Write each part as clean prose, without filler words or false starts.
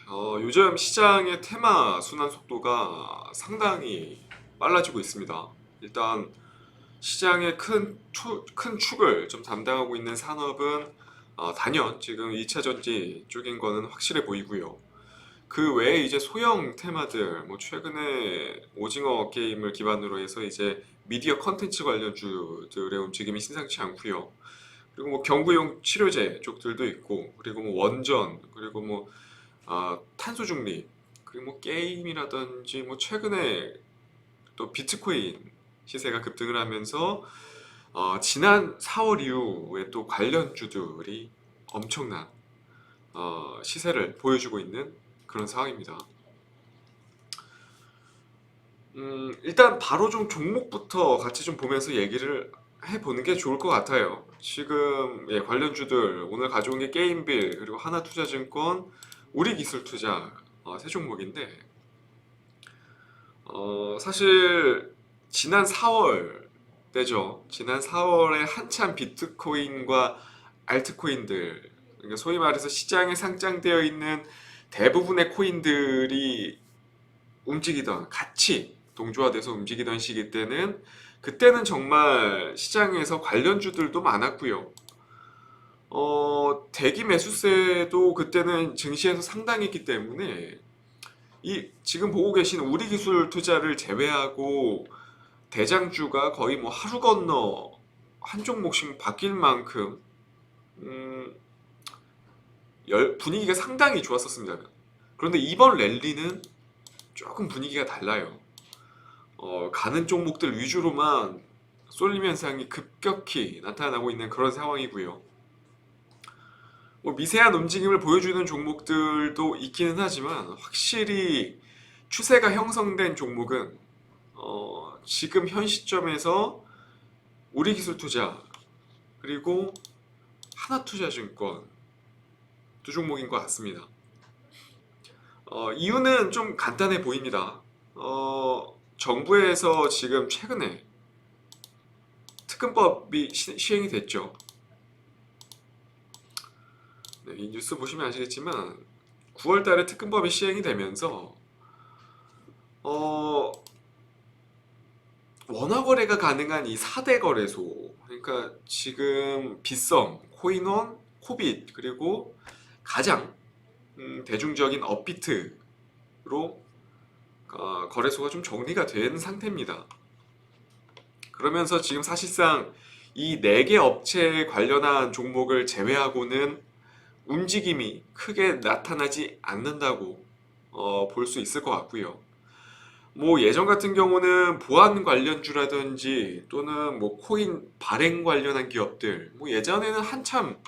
요즘 시장의 테마 순환 속도가 상당히 빨라지고 있습니다. 일단 시장의 큰 축을 좀 담당하고 있는 산업은 단연 지금 2차 전지 쪽인 거는 확실해 보이고요. 그 외에 이제 소형 테마들, 뭐 최근에 오징어 게임을 기반으로 해서 이제 미디어 컨텐츠 관련주들의 움직임이 심상치 않고요. 그리고 뭐 경구용 치료제 쪽들도 있고, 그리고 뭐 원전, 그리고 뭐 탄소 중립, 그리고 뭐 게임이라든지 뭐 최근에 또 비트코인 시세가 급등을 하면서 지난 4월 이후에 또 관련주들이 엄청난 시세를 보여주고 있는 그런 상황입니다. 일단 바로 좀 종목부터 같이 좀 보면서 얘기를 해보는 게 좋을 것 같아요. 지금 관련주들 오늘 가져온 게 게임빌 그리고 하나투자증권, 우리기술투자 세 종목인데 사실 지난 4월 때죠. 지난 4월에 한참 비트코인과 알트코인들, 그러니까 소위 말해서 시장에 상장되어 있는 대부분의 코인들이 움직이던, 같이 동조화돼서 움직이던 시기 때는, 그때는 정말 시장에서 관련주들도 많았고요. 대기 매수세도 그때는 증시에서 상당했기 때문에 이 지금 보고 계신 우리기술 투자를 제외하고 대장주가 거의 뭐 하루 건너 한 종목씩 바뀔 만큼 음, 분위기가 상당히 좋았었습니다. 그런데 이번 랠리는 조금 분위기가 달라요. 가는 종목들 위주로만 쏠림 현상이 급격히 나타나고 있는 그런 상황이고요. 뭐 미세한 움직임을 보여주는 종목들도 있기는 하지만 확실히 추세가 형성된 종목은 지금 현 시점에서 우리기술투자 그리고 하나투자증권 두 종목인 것 같습니다. 이유는 좀 간단해 보입니다. 정부에서 지금 최근에 특근법이 시행이 됐죠. 네, 이 뉴스 보시면 아시겠지만 9월 달에 특근법이 시행이 되면서 어, 원화 거래가 가능한 이 4대 거래소, 그러니까 지금 빗썸, 코인원, 코빗, 그리고 가장 대중적인 업비트로 거래소가 좀 정리가 된 상태입니다. 그러면서 지금 사실상 이 4개 업체에 관련한 종목을 제외하고는 움직임이 크게 나타나지 않는다고 볼 수 있을 것 같고요. 뭐 예전 같은 경우는 보안 관련주라든지 또는 뭐 코인 발행 관련한 기업들, 뭐 예전에는 한참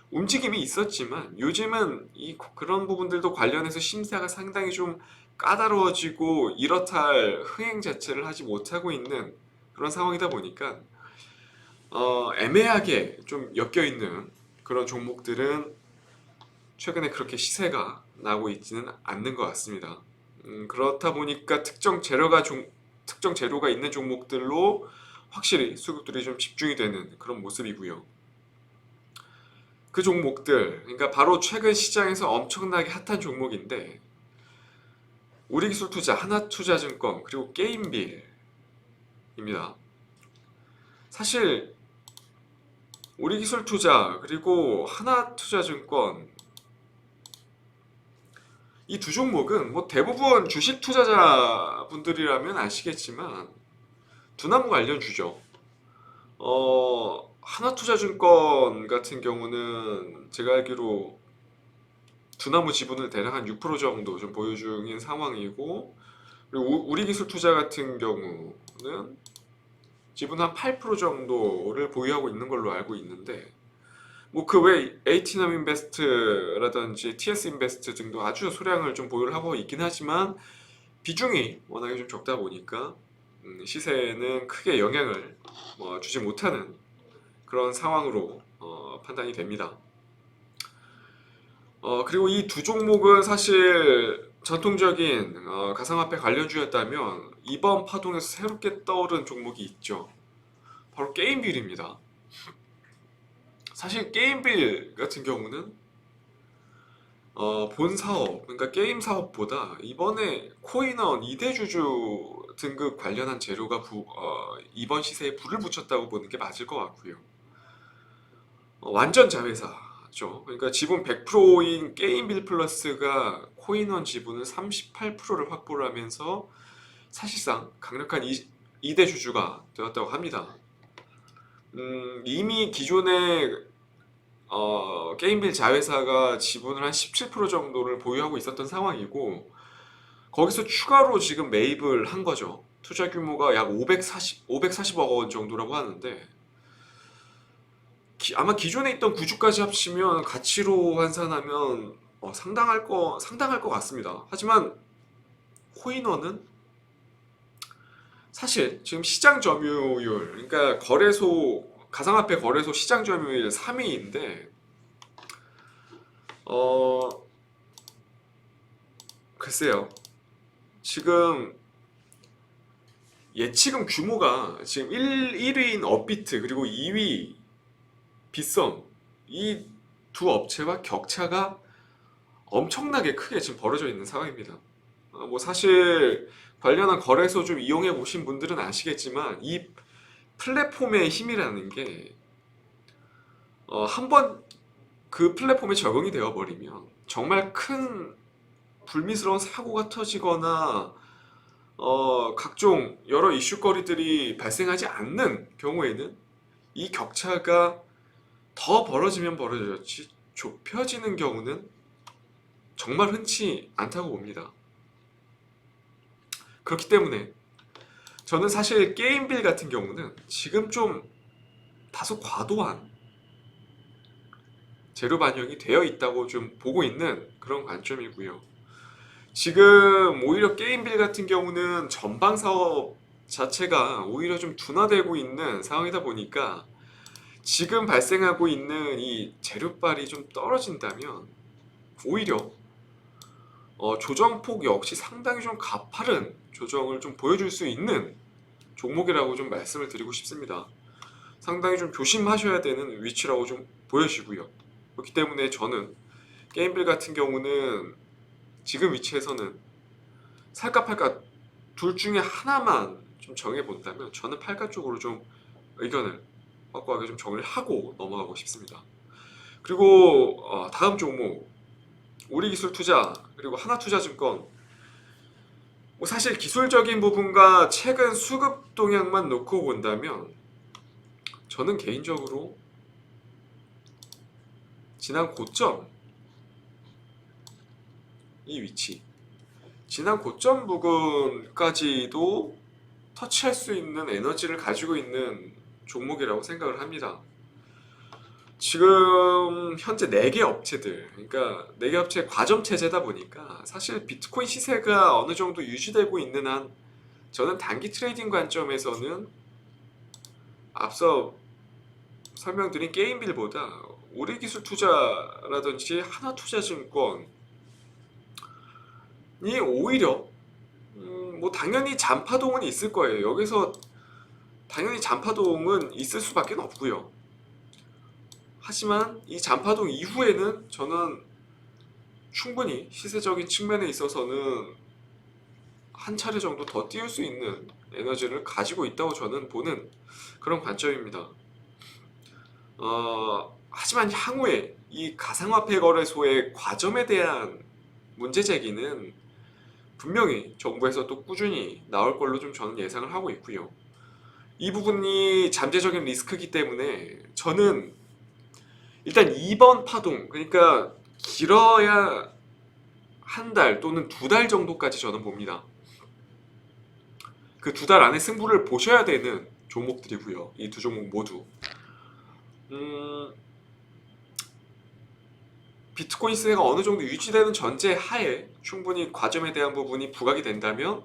움직임이 있었지만 요즘은 그런 부분들도 관련해서 심사가 상당히 좀 까다로워지고 이렇다 할 흥행 자체를 하지 못하고 있는 그런 상황이다 보니까 애매하게 좀 엮여 있는 그런 종목들은 최근에 그렇게 시세가 나고 있지는 않는 것 같습니다. 그렇다 보니까 특정 재료가 있는 종목들로 확실히 수급들이 좀 집중이 되는 그런 모습이고요. 그 종목들, 그러니까 바로 최근 시장에서 엄청나게 핫한 종목인데 우리기술투자, 하나투자증권, 그리고 게임빌입니다. 사실 우리기술투자 그리고 하나투자증권 이 두 종목은 뭐 대부분 주식 투자자분들이라면 아시겠지만 두나무 관련주죠. 하나투자증권 같은 경우는 제가 알기로 두나무 지분을 대략 한 6% 정도 좀 보유 중인 상황이고, 그리고 우리기술투자 같은 경우는 지분 한 8% 정도를 보유하고 있는 걸로 알고 있는데, 뭐 그 외 에이티넘 인베스트라든지 TS 인베스트 등도 아주 소량을 좀 보유를 하고 있긴 하지만 비중이 워낙에 좀 적다 보니까 시세에는 크게 영향을 주지 못하는 그런 상황으로 판단이 됩니다. 그리고 이 두 종목은 사실 전통적인 가상화폐 관련주였다면 이번 파동에서 새롭게 떠오른 종목이 있죠. 바로 게임빌입니다. 사실 게임빌 같은 경우는 본 사업, 그러니까 게임 사업보다 이번에 코인원 2대주주 등급 관련한 재료가 이번 시세에 불을 붙였다고 보는 게 맞을 것 같고요. 완전 자회사죠. 그러니까 지분 100%인 게임빌 플러스가 코인원 지분을 38%를 확보를 하면서 사실상 강력한 2대 주주가 되었다고 합니다. 이미 기존의 게임빌 자회사가 지분을 한 17% 정도를 보유하고 있었던 상황이고 거기서 추가로 지금 매입을 한 거죠. 투자 규모가 약 540억 원 정도라고 하는데 아마 기존에 있던 구주까지 합치면 가치로 환산하면 상당할 것 같습니다. 하지만 코인원은 사실 지금 시장 점유율, 그러니까 가상화폐 거래소 시장 점유율 3위인데 글쎄요. 지금 예치금 규모가 지금 1위인 업비트 그리고 2위 빗썸 이 두 업체와 격차가 엄청나게 크게 지금 벌어져 있는 상황입니다. 뭐 사실 관련한 거래소 좀 이용해 보신 분들은 아시겠지만 이 플랫폼의 힘이라는 게 한번 그 플랫폼에 적응이 되어 버리면 정말 큰 불미스러운 사고가 터지거나 각종 여러 이슈거리들이 발생하지 않는 경우에는 이 격차가 더 벌어지면 벌어졌지 좁혀지는 경우는 정말 흔치 않다고 봅니다. 그렇기 때문에 저는 사실 게임빌 같은 경우는 지금 좀 다소 과도한 재료 반영이 되어 있다고 좀 보고 있는 그런 관점이고요. 지금 오히려 게임빌 같은 경우는 전방 사업 자체가 오히려 좀 둔화되고 있는 상황이다 보니까 지금 발생하고 있는 이 재료빨이 좀 떨어진다면 오히려 조정폭 역시 상당히 좀 가파른 조정을 좀 보여줄 수 있는 종목이라고 좀 말씀을 드리고 싶습니다. 상당히 좀 조심하셔야 되는 위치라고 좀 보여지고요. 그렇기 때문에 저는 게임빌 같은 경우는 지금 위치에서는 살까 팔까 둘 중에 하나만 좀 정해본다면 저는 팔까 쪽으로 좀 의견을 확고하게 좀 정리를 하고 넘어가고 싶습니다. 그리고 다음 종목 우리기술투자 그리고 하나투자증권 뭐 사실 기술적인 부분과 최근 수급 동향만 놓고 본다면 저는 개인적으로 지난 고점 이 위치 지난 고점 부근까지도 터치할 수 있는 에너지를 가지고 있는 종목이라고 생각을 합니다. 지금 현재 4개 업체들, 그러니까 4개 업체 과점 체제다 보니까 사실 비트코인 시세가 어느 정도 유지되고 있는 한 저는 단기 트레이딩 관점에서는 앞서 설명드린 게임빌보다 우리기술투자라든지 하나투자증권이 오히려 뭐 당연히 잔파동은 있을 거예요. 여기서 당연히 잔파동은 있을 수밖에 없고요. 하지만 이 잔파동 이후에는 저는 충분히 시세적인 측면에 있어서는 한 차례 정도 더 띄울 수 있는 에너지를 가지고 있다고 저는 보는 그런 관점입니다. 하지만 향후에 이 가상화폐 거래소의 과점에 대한 문제 제기는 분명히 정부에서 또 꾸준히 나올 걸로 좀 저는 예상을 하고 있고요. 이 부분이 잠재적인 리스크이기 때문에 저는 일단 이번 파동, 그러니까 길어야 한 달 또는 2달 정도까지 저는 봅니다. 그 2달 안에 승부를 보셔야 되는 종목들이고요. 이 두 종목 모두. 비트코인 시세가 어느 정도 유지되는 전제 하에 충분히 과점에 대한 부분이 부각이 된다면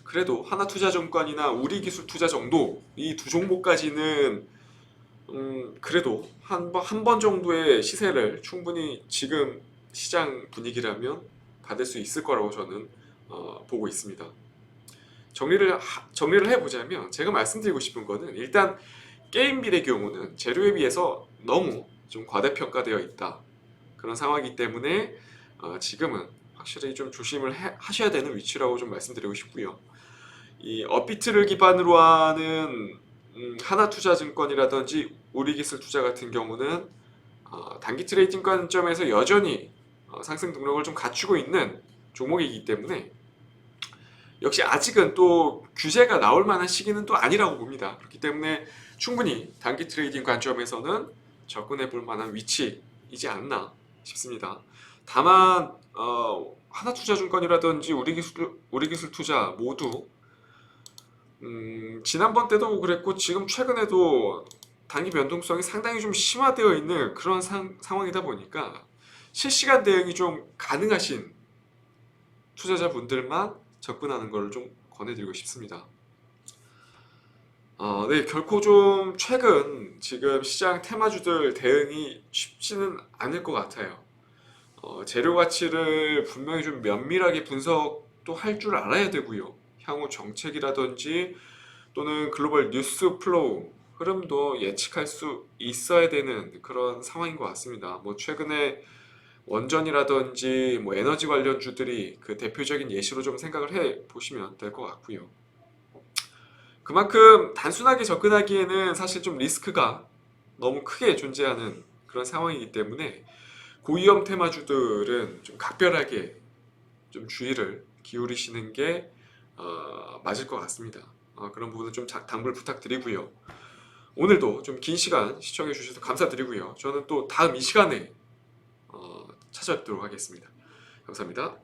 그래도 하나투자증권이나 우리기술투자 정도 이 두 종목까지는 그래도 한 번 정도의 시세를 충분히 지금 시장 분위기라면 받을 수 있을 거라고 저는 보고 있습니다. 정리를 해보자면 제가 말씀드리고 싶은 거는 일단 게임빌의 경우는 재료에 비해서 너무 좀 과대평가되어 있다. 그런 상황이기 때문에 지금은 확실히 좀 조심을 하셔야 되는 위치라고 좀 말씀드리고 싶고요. 이 업비트를 기반으로 하는 하나투자증권이라든지 우리기술투자 같은 경우는 단기 트레이딩 관점에서 여전히 상승 동력을 좀 갖추고 있는 종목이기 때문에 역시 아직은 또 규제가 나올 만한 시기는 또 아니라고 봅니다. 그렇기 때문에 충분히 단기 트레이딩 관점에서는 접근해 볼 만한 위치이지 않나 싶습니다. 다만 하나투자증권이라든지 우리기술투자 모두 지난번 때도 그랬고 지금 최근에도 단기 변동성이 상당히 좀 심화되어 있는 그런 상황이다 보니까 실시간 대응이 좀 가능하신 투자자분들만 접근하는 걸 좀 권해드리고 싶습니다. 네, 결코 좀 최근 지금 시장 테마주들 대응이 쉽지는 않을 것 같아요. 재료 가치를 분명히 좀 면밀하게 분석도 할 줄 알아야 되고요. 향후 정책이라든지 또는 글로벌 뉴스 플로우 흐름도 예측할 수 있어야 되는 그런 상황인 것 같습니다. 뭐 최근에 원전이라든지 뭐 에너지 관련주들이 그 대표적인 예시로 좀 생각을 해 보시면 될 것 같고요. 그만큼 단순하게 접근하기에는 사실 좀 리스크가 너무 크게 존재하는 그런 상황이기 때문에 고위험 테마주들은 좀 각별하게 좀 주의를 기울이시는 게 맞을 것 같습니다. 그런 부분은 좀 당부를 부탁드리고요. 오늘도 좀 긴 시간 시청해 주셔서 감사드리고요. 저는 또 다음 이 시간에 찾아뵙도록 하겠습니다. 감사합니다.